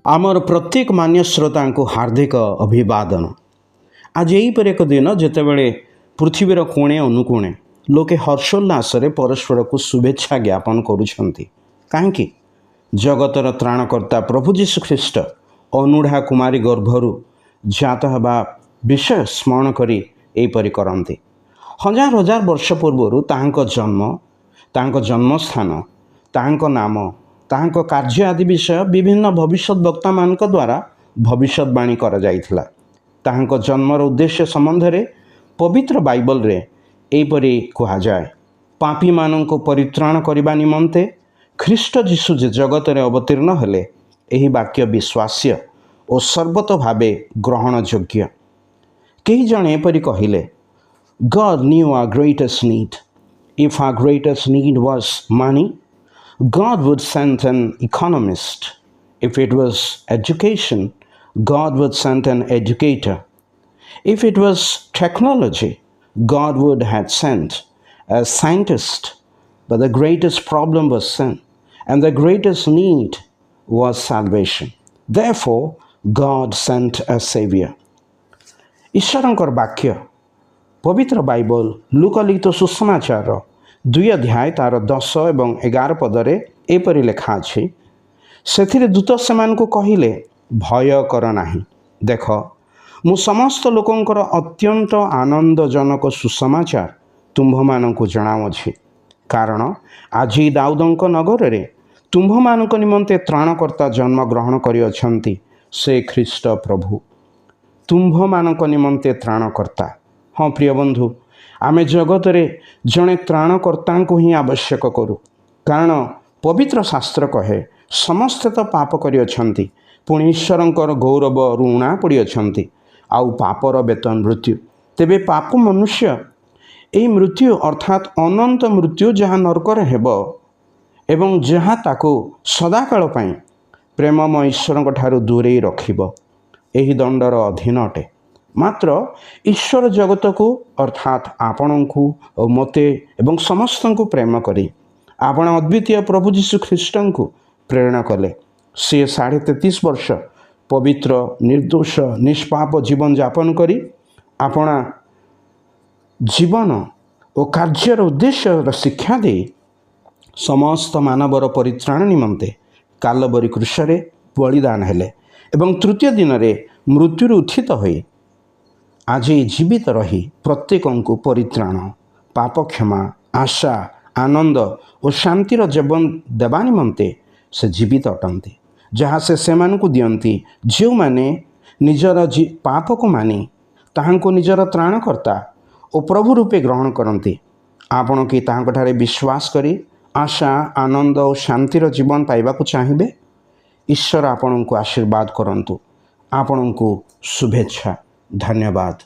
आमर प्रत्येक मान्य श्रोता को हार्दिक अभिवादन। आज यहीपर एक दिन जितेबले पृथ्वीर कोणे अनुकोणे लोके हर्षोल्लास परस्पर को शुभेच्छा ज्ञापन करुछंती। काहेकि जगतर त्राणकर्ता प्रभु जीशु ख्रीष्ट अनुढ़ा कुमारी गर्भरु जात हवा विषय स्मरण करी एपरि करंती। हजार हजार वर्ष पूर्व तांको जन्मस्थान तांको नाम तांको कार्य आदि विषय विभिन्न भविष्य वक्ता मान द्वारा भविष्यवाणी करा जाइथिला। तांको जन्मर उद्देश्य संबंध रे पवित्र बाइबल रे एपरि कहा जाए, पापी माननको परित्राण करिबा निमंते ख्रीष्ट जीशु जे जगत रे अवतीर्ण हेले। एही वाक्य विश्वास्य और सर्वतो भावे ग्रहण योग्य। कई जन एपरि कहिले, God knew our greatest need. If our greatest need was money, God would send an economist. If it was education, God would send an educator. If it was technology, God would have sent a scientist. But the greatest problem was sin, and the greatest need was salvation. Therefore, God sent a savior. ईश्वरंकर वाक्य पवित्र Bible लुकलिखित सुसमाचार 2 अध्याय तार 10 एवं 11 पदरे एपरि लेखा अछि। सेथिरे दूत सेमानकु कहिले, भय कर नाही। देख, मु समस्त लोकंकर अत्यंत आनंदजनक सुसमाचार तुम्भमानंकु जणाउछि। कारण आज दाऊदंक नगर रे तुम्भमानंक निमंते त्राणकर्ता जन्म ग्रहण करिअछंती। से ख्रीष्ट प्रभु तुम्भमानंक निमंते त्राणकर्ता। हाँ प्रिय बंधु, आमे जगत रे जड़े त्राणकर्ता को ही आवश्यक करूँ। कारण पवित्र शास्त्र कहे, समस्ते तो पाप करिअछंती, पुणी ईश्वरंकर गौरव ऋणा पड़िअछंती, आउ पापर वेतन मृत्यु। तेबे पाप मनुष्य एई मृत्यु अर्थात अनंत मृत्यु जहाँ नरकर हेब एवं जहाँ ताको सदाकाल पई प्रेममय ईश्वरंक ठारू दूरेई रखिब, एही दंडर अधीन अटे। मात्र ईश्वर जगत को अर्थात आपण को और मते एवं समस्त को प्रेम करी आपण अद्वितीय प्रभु जीशु ख्रीष्ट को प्रेरणा कले। सी 33.5 वर्ष पवित्र निर्दोष निष्पाप जीवन यापन करी आपणा जीवन और कार्यर उद्देश्य शिक्षा दे समस्त मानवर परित्राण निमंते कालबरी क्रूशरे बलिदान हेले एवं तृतीय दिन रे मृत्यु उत्थित होई आज जीवित रही प्रत्येक को परित्राण, पाप क्षमा, आशा, आनंद और शांतिर जीवन देवा निमंते से जीवित अटंती। जहाँ से मानू दियंती जो माने निजर पाप को मानी ताहांको निजर त्राणकर्ता और प्रभु रूपे ग्रहण करती। आपण कि ताहांको विश्वास करी आशा, आनंद और शांतिर जीवन पाइबाकु चाहिए। ईश्वर आपण को आशीर्वाद करंतु। आपण को शुभेच्छा। धन्यवाद।